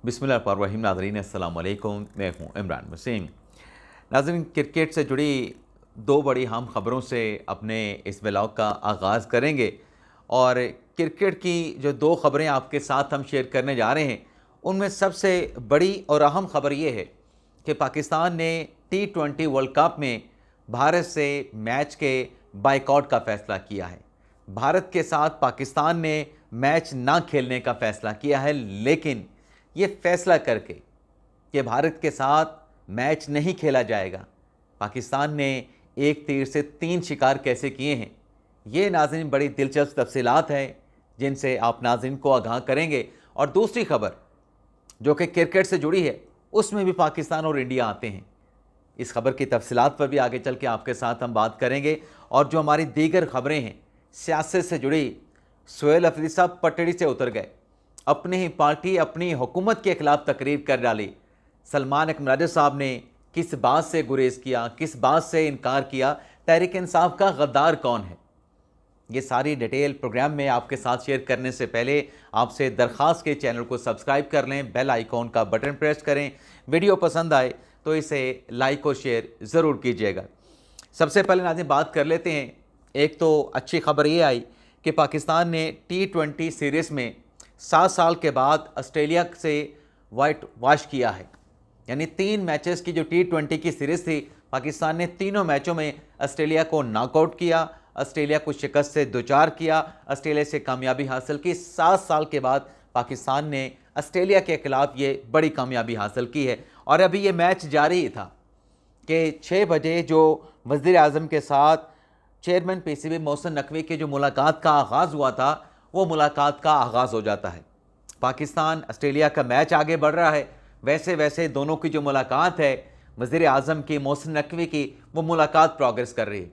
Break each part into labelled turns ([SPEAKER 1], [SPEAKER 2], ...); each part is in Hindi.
[SPEAKER 1] बिस्मिल्लाहिर्रहमानिर्रहीम। नाज़रीन अस्सलाम वालेकुम, मैं हूँ इमरान वसीम। नाज़रीन, क्रिकेट से जुड़ी दो बड़ी अहम ख़बरों से अपने इस व्लॉग का आगाज़ करेंगे और क्रिकेट की जो दो ख़बरें आपके साथ हम शेयर करने जा रहे हैं, उनमें सबसे बड़ी और अहम ख़बर ये है कि पाकिस्तान ने T20 वर्ल्ड कप में भारत से मैच के बायकॉट का फ़ैसला किया है। भारत के साथ पाकिस्तान ने मैच ना खेलने का फ़ैसला किया है, लेकिन ये फैसला करके कि भारत के साथ मैच नहीं खेला जाएगा, पाकिस्तान ने एक तीर से तीन शिकार कैसे किए हैं, ये नाज़रीन बड़ी दिलचस्प तफसीलात हैं जिनसे आप नाज़रीन को आगाह करेंगे। और दूसरी खबर जो कि क्रिकेट से जुड़ी है, उसमें भी पाकिस्तान और इंडिया आते हैं। इस खबर की तफसीलात पर भी आगे चल के आपके साथ हम बात करेंगे। और जो हमारी दीगर खबरें हैं सियासत से जुड़ी, सोहेल अफरीदी साहब पटड़ी से उतर गए, अपनी ही पार्टी अपनी हुकूमत के खिलाफ तकरीर कर डाली। सलमान अकमराजा साहब ने किस बात से गुरेज किया, किस बात से इनकार किया, तहरीक इंसाफ का गद्दार कौन है, ये सारी डिटेल प्रोग्राम में आपके साथ शेयर करने से पहले आपसे दरख्वास्त के चैनल को सब्सक्राइब कर लें, बेल आइकॉन का बटन प्रेस करें। वीडियो पसंद आए तो इसे लाइक और शेयर ज़रूर कीजिएगा। सबसे पहले नाज़रीन बात कर लेते हैं। एक तो अच्छी खबर ये आई कि पाकिस्तान ने T20 सीरीज़ में 7 साल के बाद ऑस्ट्रेलिया से वाइट वॉश किया है। यानी 3 मैचेस की जो T20 की सीरीज़ थी, पाकिस्तान ने तीनों मैचों में ऑस्ट्रेलिया को नॉकआउट किया, ऑस्ट्रेलिया को शिकस्त से दोचार किया, ऑस्ट्रेलिया से कामयाबी हासिल की। 7 साल के बाद पाकिस्तान ने ऑस्ट्रेलिया के खिलाफ ये बड़ी कामयाबी हासिल की है। और अभी ये मैच जारी ही था कि 6 बजे जो वज़ीर आज़म के साथ चेयरमैन पीसीबी मोहसिन नकवी की जो मुलाकात का आगाज़ हुआ था, वो मुलाकात का आगाज़ हो जाता है। पाकिस्तान ऑस्ट्रेलिया का मैच आगे बढ़ रहा है, वैसे वैसे दोनों की जो मुलाकात है वज़ीर आज़म की, मोहसिन नकवी की, वो मुलाकात प्रोग्रेस कर रही है।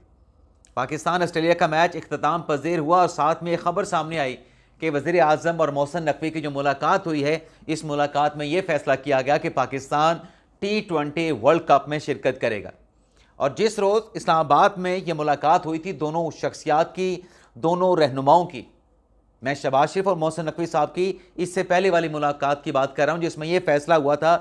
[SPEAKER 1] पाकिस्तान ऑस्ट्रेलिया का मैच इख्तिताम पज़ीर हुआ और साथ में एक ख़बर सामने आई कि वज़ीर आज़म और मोहसिन नकवी की जो मुलाकात हुई है, इस मुलाकात में ये फ़ैसला किया गया कि पाकिस्तान T20 वर्ल्ड कप में शिरकत करेगा। और जिस रोज़ इस्लामाबाद में ये मुलाकात हुई थी दोनों शख्सियात की, दोनों रहनुमाओं की, मैं शहबाज शरीफ और मोहसिन नकवी साहब की इससे पहले वाली मुलाकात की बात कर रहा हूँ, जिसमें यह फैसला हुआ था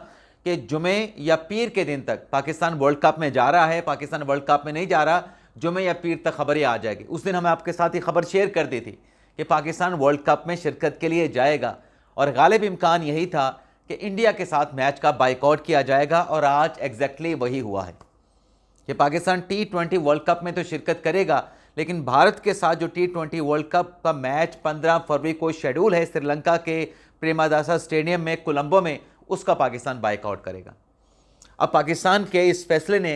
[SPEAKER 1] कि जुमे या पीर के दिन तक पाकिस्तान वर्ल्ड कप में जा रहा है, पाकिस्तान वर्ल्ड कप में नहीं जा रहा, जुमे या पीर तक खबरें आ जाएगी। उस दिन हमें आपके साथ ये खबर शेयर कर दी थी कि पाकिस्तान वर्ल्ड कप में शिरकत के लिए जाएगा और गालिब इम्कान यही था कि इंडिया के साथ मैच का बाइकआउट किया जाएगा। और आज एग्जैक्टली वही हुआ है कि पाकिस्तान T20 वर्ल्ड कप में तो शिरकत करेगा, लेकिन भारत के साथ जो T20 वर्ल्ड कप का मैच 15 फरवरी को शेड्यूल है श्रीलंका के प्रेमादासा स्टेडियम में कोलंबो में, उसका पाकिस्तान बाइकआउट करेगा। अब पाकिस्तान के इस फैसले ने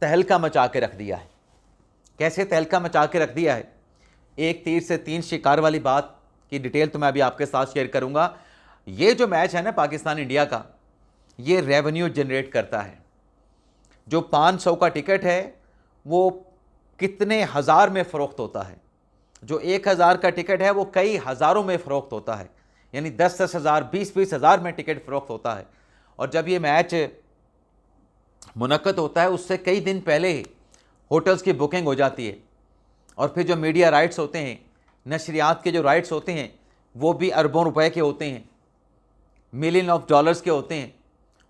[SPEAKER 1] तहलका मचा के रख दिया है। कैसे तहलका मचा के रख दिया है? एक तीर से तीन शिकार वाली बात की डिटेल तो मैं अभी आपके साथ शेयर करूंगा। ये जो मैच है ना पाकिस्तान इंडिया का, ये रेवेन्यू जनरेट करता है। जो 500 का टिकट है वो कितने हज़ार में फ़रोख्त होता है, जो 1000 का टिकट है वो कई हज़ारों में फ़रोख्त होता है, यानी 10-10 हज़ार 20-20 हज़ार में टिकट फ़रोख्त होता है। और जब ये मैच मुनक्कद होता है उससे कई दिन पहले ही होटल्स की बुकिंग हो जाती है। और फिर जो मीडिया राइट्स होते हैं, नशरियात के जो राइट्स होते हैं, वो भी अरबों रुपए के होते हैं, मिलियन ऑफ डॉलर्स के होते हैं,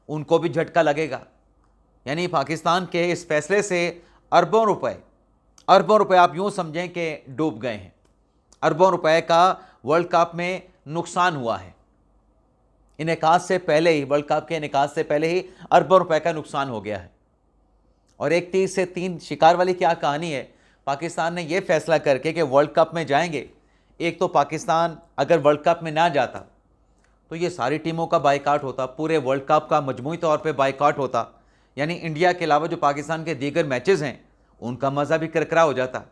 [SPEAKER 1] उनको भी झटका लगेगा। यानी पाकिस्तान के इस फैसले से अरबों रुपए आप यूँ समझें कि डूब गए हैं। अरबों रुपए का वर्ल्ड कप में नुकसान हुआ है। इनेकाद से पहले ही, वर्ल्ड कप के इनेकाद से पहले ही अरबों रुपए का नुकसान हो गया है। और एक तीर से तीन शिकार वाली क्या कहानी है? पाकिस्तान ने यह फैसला करके कि वर्ल्ड कप में जाएंगे, एक तो पाकिस्तान अगर वर्ल्ड कप में ना जाता तो ये सारी टीमों का बाइकआउट होता, पूरे वर्ल्ड कप का मजमूई तौर पे बाइकआउट होता। यानी इंडिया के अलावा जो पाकिस्तान के दीगर मैचेस हैं उनका मज़ा भी करकरा हो जाता।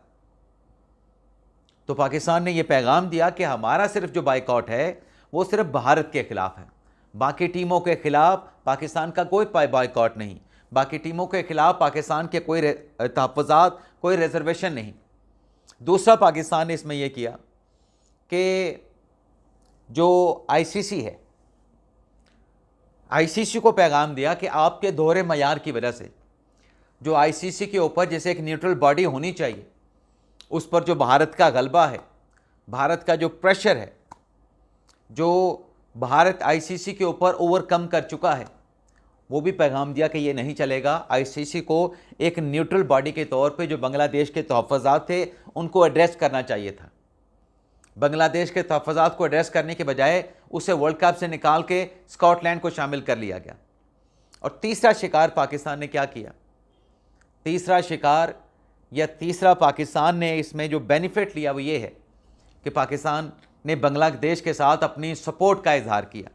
[SPEAKER 1] तो पाकिस्तान ने यह पैगाम दिया कि हमारा सिर्फ जो बाइकआउट है वो सिर्फ भारत के खिलाफ है, बाकी टीमों के खिलाफ पाकिस्तान का कोई बाइकआउट नहीं, बाकी टीमों के खिलाफ पाकिस्तान के कोई तहफ़्फ़ुज़ात, कोई रिजर्वेशन नहीं। दूसरा पाकिस्तान ने इसमें यह किया कि जो आईसीसी है, आईसीसी को पैगाम दिया कि आपके दोहरे मयार की वजह से जो आईसीसी के ऊपर जैसे एक न्यूट्रल बॉडी होनी चाहिए, उस पर जो भारत का गलबा है, भारत का जो प्रेशर है, जो भारत आईसीसी के ऊपर ओवरकम कर चुका है। वो भी पैगाम दिया कि ये नहीं चलेगा, आईसीसी को एक न्यूट्रल बॉडी के तौर पे जो बांग्लादेश के तहफ़्फ़ुज़ात थे उनको एड्रेस करना चाहिए था। बांग्लादेश के तहफ़्फ़ुज़ात को एड्रेस करने के बजाय उसे वर्ल्ड कप से निकाल के स्कॉटलैंड को शामिल कर लिया गया। और तीसरा शिकार पाकिस्तान ने क्या किया? तीसरा शिकार या तीसरा पाकिस्तान ने इसमें जो बेनिफिट लिया वो ये है कि पाकिस्तान ने बांग्लादेश के साथ अपनी सपोर्ट का इजहार किया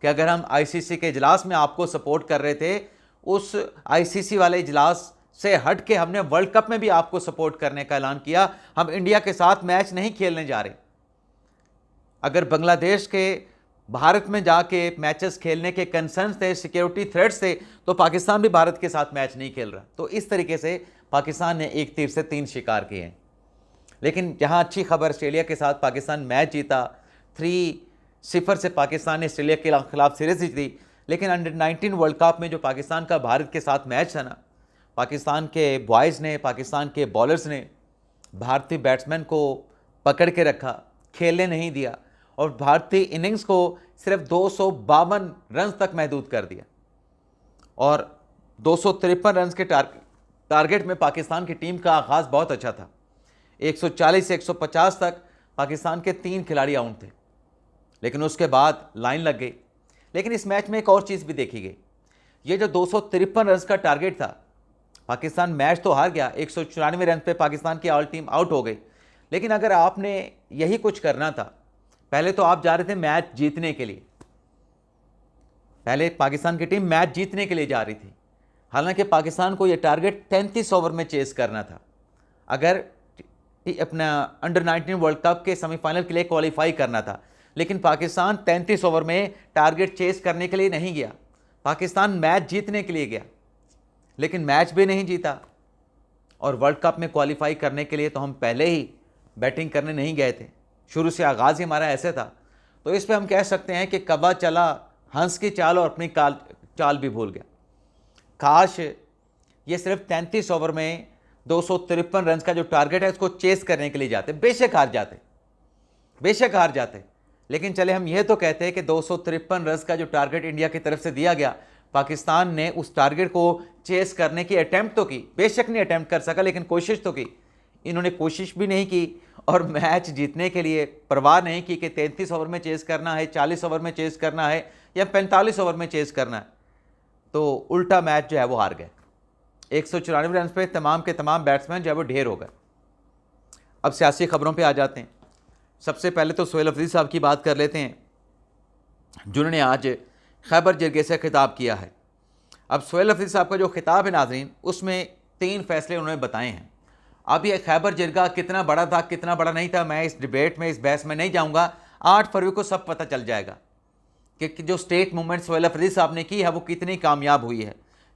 [SPEAKER 1] कि अगर हम आईसीसी के इजलास में आपको सपोर्ट कर रहे थे, उस आईसीसी वाले इजलास से हट के हमने वर्ल्ड कप में भी आपको सपोर्ट करने का ऐलान किया। हम इंडिया के साथ मैच नहीं खेलने जा रहे। अगर बांग्लादेश के भारत में जाके मैचेस खेलने के कंसर्न्स थे, सिक्योरिटी थ्रेट्स थे, तो पाकिस्तान भी भारत के साथ मैच नहीं खेल रहा। तो इस तरीके से पाकिस्तान ने एक तीर से तीन शिकार किए हैं। लेकिन जहां अच्छी खबर, ऑस्ट्रेलिया के साथ पाकिस्तान मैच जीता, 3-0 से पाकिस्तान ने ऑस्ट्रेलिया के खिलाफ सीरीज जीती। लेकिन अंडर-19 वर्ल्ड कप में जो पाकिस्तान का भारत के साथ मैच था ना, पाकिस्तान के बॉयज़ ने, पाकिस्तान के बॉलर्स ने भारतीय बैट्समैन को पकड़ के रखा, खेलने नहीं दिया और भारतीय इनिंग्स को सिर्फ 252 रन तक महदूद कर दिया। और 253 रन के टारगेट में पाकिस्तान की टीम का आगाज़ बहुत अच्छा था। 140 से 150 तक पाकिस्तान के 3 खिलाड़ी आउट थे, लेकिन उसके बाद लाइन लग गई। लेकिन इस मैच में एक और चीज़ भी देखी गई, ये जो 253 रन का टारगेट था, पाकिस्तान मैच तो हार गया, 194 रन पे पाकिस्तान की ऑल टीम आउट हो गई। लेकिन अगर आपने यही कुछ करना था, पहले तो आप जा रहे थे मैच जीतने के लिए, पहले पाकिस्तान की टीम मैच जीतने के लिए जा रही थी। हालांकि पाकिस्तान को यह टारगेट 33 ओवर में चेस करना था अगर अपना अंडर-19 वर्ल्ड कप के सेमीफाइनल के लिए क्वालिफाई करना था। लेकिन पाकिस्तान 33 ओवर में टारगेट चेस करने के लिए नहीं गया, पाकिस्तान मैच जीतने के लिए गया, लेकिन मैच भी नहीं जीता। और वर्ल्ड कप में क्वालिफाई करने के लिए तो हम पहले ही बैटिंग करने नहीं गए थे, शुरू से आगाज़ ही हमारा ऐसे था। तो इस पर हम कह सकते हैं कि कब्बा चला हंस की चाल और अपनी चाल भी भूल गया। काश ये सिर्फ 33 ओवर में 253 रन का जो टारगेट है उसको चेस करने के लिए जाते, बेशक हार जाते। लेकिन चले हम ये तो कहते हैं कि 253 रन का जो टारगेट इंडिया की तरफ से दिया गया, पाकिस्तान ने उस टारगेट को चेस करने की अटैम्प्ट तो की, बेशक नहीं अटैम्प्ट कर सका लेकिन कोशिश तो की। इन्होंने कोशिश भी नहीं की और मैच जीतने के लिए परवाह नहीं की कि 33 ओवर में चेस करना है, 40 ओवर में चेस करना है या 45 ओवर में चेस करना है। तो उल्टा मैच जो है वो हार गए। 194 रन पे तमाम के तमाम बैट्समैन जो है वो ढेर हो गए। अब सियासी खबरों पे आ जाते हैं। सबसे पहले तो सोहेल अफरीदी साहब की बात कर लेते हैं, जिन्होंने आज खैबर जिरगे से खिताब किया है। अब सोहेल अफरीदी साहब का जो खिताब है नाज़रीन, उसमें 3 फैसले उन्होंने बताए हैं। अब ये खैबर जिरगा कितना बड़ा था, कितना बड़ा नहीं था, मैं इस डिबेट में, इस बहस में नहीं जाऊँगा। 8 फरवरी को सब पता चल जाएगा कि जो स्टेट मूवमेंट सोहेल अफरीदी साहब ने की है वो कितनी कामयाब हुई है,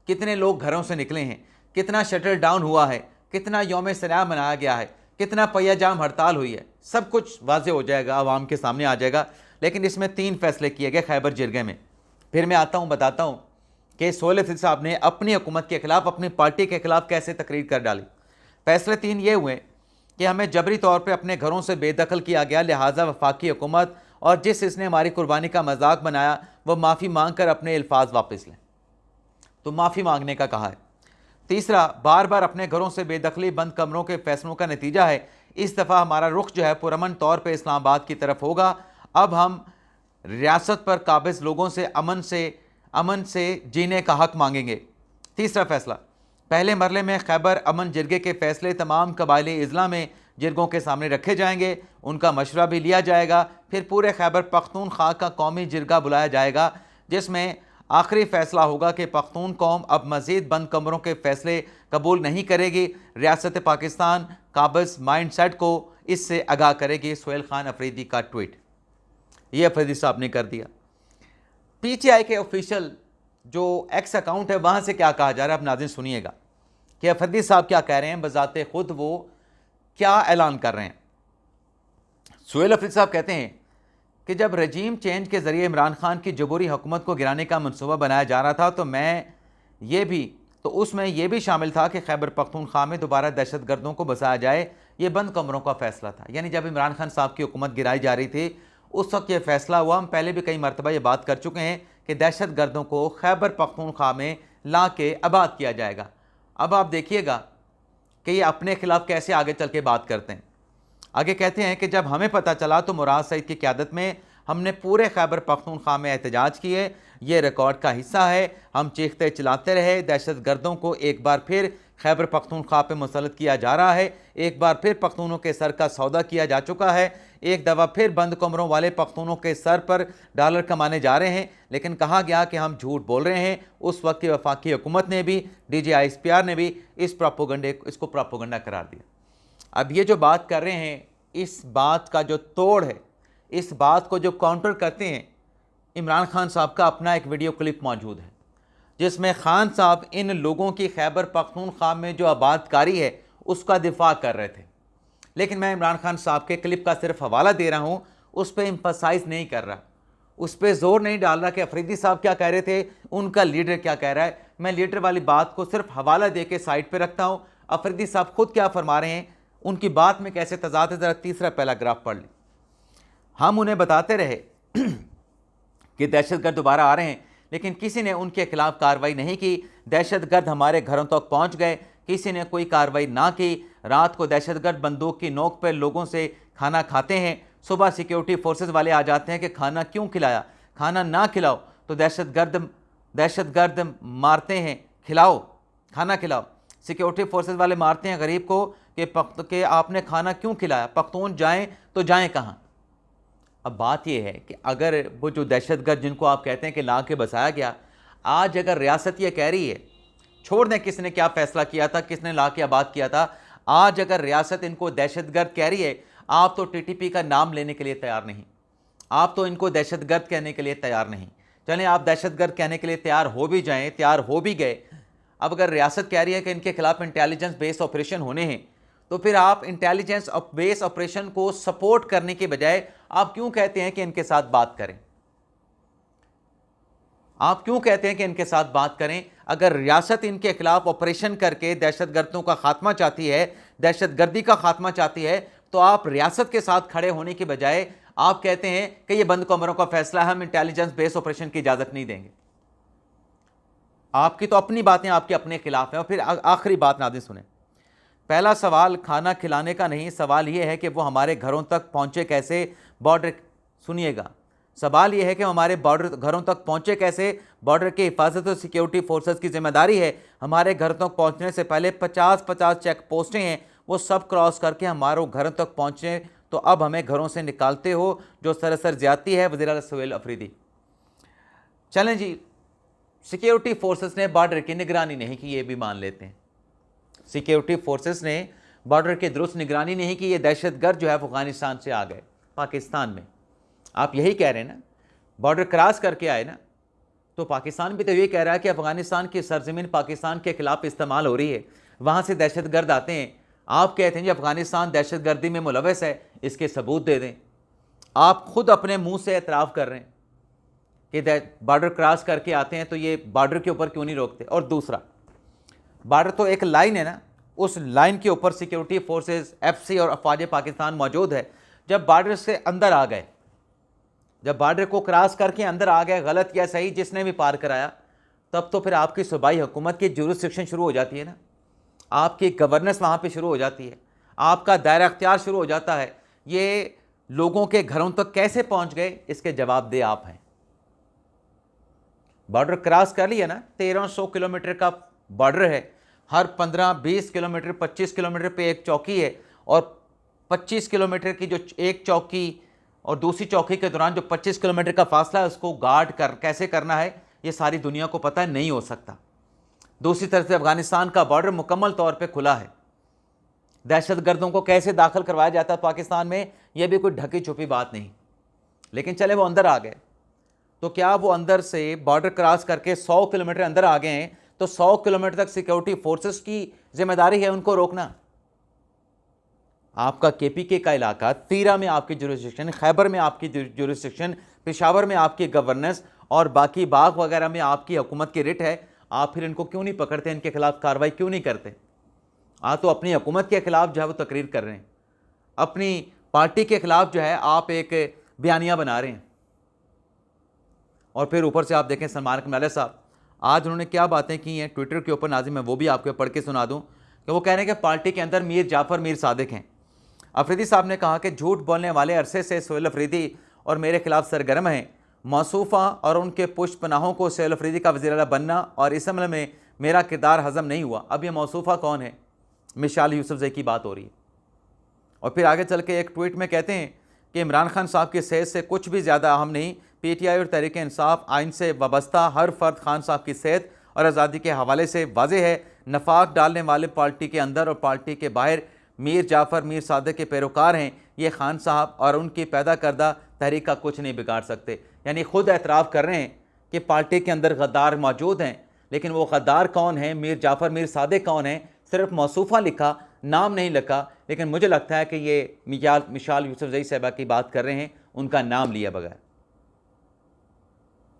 [SPEAKER 1] कितने लोग घरों से निकले हैं, कितना शटल डाउन हुआ है, कितना यौम सलाह मनाया गया है, कितना पहिया जाम हड़ताल हुई है, सब कुछ वाज़े हो जाएगा, आवाम के सामने आ जाएगा। लेकिन इसमें 3 फैसले किए गए खैबर जिरगे में। फिर मैं आता हूँ, बताता हूँ कि सोहेल अफरीदी साहब ने अपनी हुकूमत के खिलाफ, अपनी पार्टी के खिलाफ कैसे तकरीर कर डाली। फैसले 3 ये हुए कि हमें जबरी तौर पर अपने घरों से बेदखल किया गया, लिहाजा वफाकी हुकूमत और जिस इसने हमारी कुर्बानी का मजाक बनाया वह माफ़ी मांग कर अपने अल्फाज वापस लें। तो माफ़ी मांगने का कहा है। तीसरा, बार बार अपने घरों से बेदखली बंद कमरों के फैसलों का नतीजा है इस दफ़ा हमारा रुख जो है पुरअमन तौर पे इस्लामाबाद की तरफ होगा। अब हम रियासत पर काबिज लोगों से अमन से जीने का हक मांगेंगे। तीसरा फैसला, पहले मरले में खैबर अमन जिरगे के फैसले तमाम कबायली इजला में जिरगों के सामने रखे जाएंगे, उनका मशवरा भी लिया जाएगा। फिर पूरे खैबर पख्तूनख्वा का कौमी जिरगा बुलाया जाएगा, जिसमें आखिरी फैसला होगा कि पख्तून कौम अब मज़ीद बंद कमरों के फैसले कबूल नहीं करेगी। रियासत पाकिस्तान काबिज माइंड सेट को इससे आगाह करेगी। सोहेल खान अफरीदी का ट्वीट, ये अफरीदी साहब ने कर दिया। पीटीआई के ऑफिशियल जो एक्स अकाउंट है वहाँ से क्या कहा जा रहा है, अब नाज़रीन सुनिएगा कि अफरीदी साहब क्या कह रहे हैं, बजाते खुद वो क्या ऐलान कर रहे हैं। सोहेल अफरीदी साहब कहते हैं कि जब रजीम चेंज के ज़रिए इमरान खान की जबूरी हुकूमत को गिराने का मनसूबा बनाया जा रहा था तो उसमें यह भी शामिल था कि खैबर पख्तूनख्वा में दोबारा दहशतगर्दों को बसाया जाए। ये बंद कमरों का फैसला था। यानी जब इमरान खान साहब की हुकूमत गिराई जा रही थी उस वक्त ये फ़ैसला हुआ। हम पहले भी कई मरतबा ये बात कर चुके हैं कि दहशत गर्दों को खैबर पख्तूनख्वा में ला के आबाद किया जाएगा। अब आप देखिएगा कि ये अपने खिलाफ कैसे आगे चल के बात करते हैं। आगे कहते हैं कि जब हमें पता चला तो मुराद सईद की क़यादत में हमने पूरे खैबर पख्तूनख्वा में एहतजाज किए। ये रिकॉर्ड का हिस्सा है। हम चीखते चिल्लाते रहे। दहशत गर्दों को एक बार फिर खैबर पख्तूनख्वा पे मुसल्लत किया जा रहा है। एक बार फिर पख्तूनों के सर का सौदा किया जा चुका है। एक दफ़ा फिर बंद कमरों वाले पख्तूनों के सर पर डॉलर कमाने जा रहे हैं। लेकिन कहा गया कि हम झूठ बोल रहे हैं। उस वक्त की वफाकी हुकूमत ने भी, DGISPR ने भी इसको प्रोपोगंडा करार दिया। अब ये जो बात कर रहे हैं, इस बात का जो तोड़ है, इस बात को जो काउंटर करते हैं, इमरान खान साहब का अपना एक वीडियो क्लिप मौजूद है जिसमें खान साहब इन लोगों की खैबर पख्तूनख्वा में जो आबादकारी है उसका दिफा कर रहे थे। लेकिन मैं इमरान खान साहब के क्लिप का सिर्फ हवाला दे रहा हूँ, उस पर एम्फसाइज नहीं कर रहा, उस पर ज़ोर नहीं डाल रहा कि अफरीदी साहब क्या कह रहे थे, उनका लीडर क्या कह रहा है। मैं लीडर वाली बात को सिर्फ हवाला दे के साइड पर रखता हूँ। अफरीदी साहब खुद क्या फरमा रहे हैं, उनकी बात में कैसे तजाद है, ज़रा तीसरा पैराग्राफ पढ़ लें। हम उन्हें बताते रहे कि दहशतगर्द दोबारा आ रहे हैं, लेकिन किसी ने उनके खिलाफ कार्रवाई नहीं की। दहशतगर्द हमारे घरों तक पहुंच गए, किसी ने कोई कार्रवाई ना की। रात को दहशतगर्द बंदूक की नोक पर लोगों से खाना खाते हैं। सुबह सिक्योरिटी फोर्सेस वाले आ जाते हैं कि खाना क्यों खिलाया, खाना ना खिलाओ तो दहशतगर्द मारते हैं, खिलाओ, खाना खिलाओ। सिक्योरिटी फोर्सेस वाले मारते हैं गरीब को कि आपने खाना क्यों खिलाया, पख्तून जाएं तो जाएं कहाँ। अब बात यह है कि अगर वो जो दहशतगर्द जिनको आप कहते हैं कि ला के बसाया गया, आज अगर रियासत ये कह रही है, छोड़ दें किसने क्या फ़ैसला किया था, किसने ला के आबाद किया था, आज अगर रियासत इनको दहशतगर्द कह रही है, आप तो TTP का नाम लेने के लिए तैयार नहीं, आप तो इनको दहशतगर्द कहने के लिए तैयार नहीं। चलें, आप दहशतगर्द कहने के लिए तैयार हो भी जाएँ, तैयार हो भी गए। अब अगर रियासत कह रही है कि इनके खिलाफ इंटेलिजेंस बेस्ड ऑपरेशन होने हैं, तो फिर आप इंटेलिजेंस बेस्ड ऑपरेशन को सपोर्ट करने के बजाय आप क्यों कहते हैं कि इनके साथ बात करें? आप क्यों कहते हैं कि इनके साथ बात करें? अगर रियासत इनके खिलाफ ऑपरेशन करके दहशतगर्दों का खात्मा चाहती है, दहशतगर्दी का खात्मा चाहती है, तो आप रियासत के साथ खड़े होने के बजाय आप कहते हैं कि यह बंद कमरों का फैसला है, हम इंटेलिजेंस बेस्ड ऑपरेशन की इजाजत नहीं देंगे। आपकी तो अपनी बातें आपके अपने खिलाफ हैं। और फिर आखिरी बात नाज़रीन सुने। पहला सवाल खाना खिलाने का नहीं, सवाल यह है कि वो हमारे घरों तक पहुंचे कैसे। बॉर्डर, सुनिएगा, सवाल यह है कि हमारे बॉर्डर घरों तक पहुंचे कैसे। बॉर्डर की हिफाजत और सिक्योरिटी फोर्सेस की जिम्मेदारी है। हमारे घर तक पहुंचने से पहले 50-50 चेक पोस्टें हैं, वो सब क्रॉस करके हमारे घरों तक पहुंचे, तो अब हमें घरों से निकालते हो, जो सरासर ज्यादती है। वज़ीर आला सुहेल अफरीदी। चलें जी, सिक्योरिटी फोर्सेस ने बॉर्डर की निगरानी नहीं की, ये भी मान लेते हैं। सिक्योरिटी फोर्सेस ने बॉर्डर की दुरुस्त निगरानी नहीं की। ये दहशतगर्द जो है अफगानिस्तान से आ गए पाकिस्तान में। आप यही कह रहे हैं ना, बॉर्डर क्रॉस करके आए ना, तो पाकिस्तान भी तो ये कह रहा है कि अफगानिस्तान की सरजमीन पाकिस्तान के खिलाफ इस्तेमाल हो रही है, वहाँ से दहशतगर्द आते हैं। आप कहते हैं जी अफगानिस्तान दहशतगर्दी में मुलव्वस है, इसके सबूत दे दें। आप खुद अपने मुँह से एतराफ़ कर रहे हैं कि बॉर्डर क्रॉस करके आते हैं, तो ये बॉर्डर के ऊपर क्यों नहीं रोकते। और दूसरा, बॉर्डर तो एक लाइन है ना, उस लाइन के ऊपर सिक्योरिटी फोर्सेस, FC और अफवाज पाकिस्तान मौजूद है। जब बॉर्डर से अंदर आ गए, जब बॉर्डर को क्रॉस करके अंदर आ गए, गलत या सही जिसने भी पार कराया, तब तो फिर आपकी सूबाई हुकूमत की जुरिस्डिक्शन शुरू हो जाती है ना, आपकी गवर्नेंस वहाँ पे शुरू हो जाती है, आपका दायरा अख्तियार शुरू हो जाता है। ये लोगों के घरों तक कैसे पहुँच गए, इसके जवाबदेह आप हैं। बॉर्डर क्रॉस कर लिया ना, 1300 किलोमीटर का बॉर्डर है, हर 15-20 किलोमीटर 25 किलोमीटर पे एक चौकी है, और 25 किलोमीटर की जो एक चौकी और दूसरी चौकी के दौरान जो 25 किलोमीटर का फासला है, उसको गार्ड कैसे करना है, ये सारी दुनिया को पता है, नहीं हो सकता। दूसरी तरफ से अफगानिस्तान का बॉर्डर मुकम्मल तौर पे खुला है। दहशतगर्दों को कैसे दाखिल करवाया जाता है पाकिस्तान में, यह भी कोई ढकी छुपी बात नहीं। लेकिन चले वो अंदर आ गए, तो क्या वो अंदर से बॉर्डर क्रॉस करके 100 किलोमीटर अंदर आ गए हैं, तो 100 किलोमीटर तक सिक्योरिटी फोर्सेस की जिम्मेदारी है उनको रोकना। आपका KPK का इलाका, तीरा में आपकी जुरिस्डिक्शन, खैबर में आपकी जुरिस्डिक्शन, पेशावर में आपकी गवर्नेंस, और बाकी बाग वगैरह में आपकी हुकूमत की रिट है। आप फिर इनको क्यों नहीं पकड़ते, इनके खिलाफ कार्रवाई क्यों नहीं करते? आप तो अपनी हुकूमत के खिलाफ जो है वो तकरीर कर रहे हैं, अपनी पार्टी के खिलाफ जो है आप एक बयानियाँ बना रहे हैं। और फिर ऊपर से आप देखें सलमान कमराले साहब, आज उन्होंने क्या बातें की हैं ट्विटर के ऊपर, नाज़िम मैं वो भी आपको पढ़ के सुना दूँ कि वो कह रहे हैं कि पार्टी के अंदर मीर जाफ़र मीर सादिक हैं। अफरीदी साहब ने कहा कि झूठ बोलने वाले अरसे से सोहेल अफरीदी और मेरे खिलाफ सरगर्म हैं। मौसूफ़ा और उनके पुष्ट पनाहों को सोहेल अफरीदी का वज़ीर आला बनना और इस अमल में मेरा किरदार हज़म नहीं हुआ। अब ये मौसूफ़ा कौन है? मिशाल यूसुफज़ई की बात हो रही है। और फिर आगे चल के एक ट्वीट में कहते हैं कि इमरान खान साहब की सेहत से कुछ भी ज़्यादा अहम नहीं। PTI और तहरीक इंसाफ आइन से वाबस्ता हर फर्द खान साहब की सेहत और आज़ादी के हवाले से वाज़ेह है। नफाक डालने वाले पार्टी के अंदर और पार्टी के बाहर मीर जाफ़र मीर सादिक के पैरोकार हैं। ये खान साहब और उनकी पैदा करदा तहरीक का कुछ नहीं बिगाड़ सकते। यानी खुद एतराफ़ कर रहे हैं कि पार्टी के अंदर गद्दार मौजूद हैं, लेकिन वो गद्दार कौन है, मीर जाफ़र मीर सादिक कौन है, सिर्फ मौसूफ़ा लिखा, नाम नहीं लिखा। लेकिन मुझे लगता है कि ये मिशाल यूसुफज़ई साहिबा की बात कर रहे हैं, उनका नाम लिया बगैर।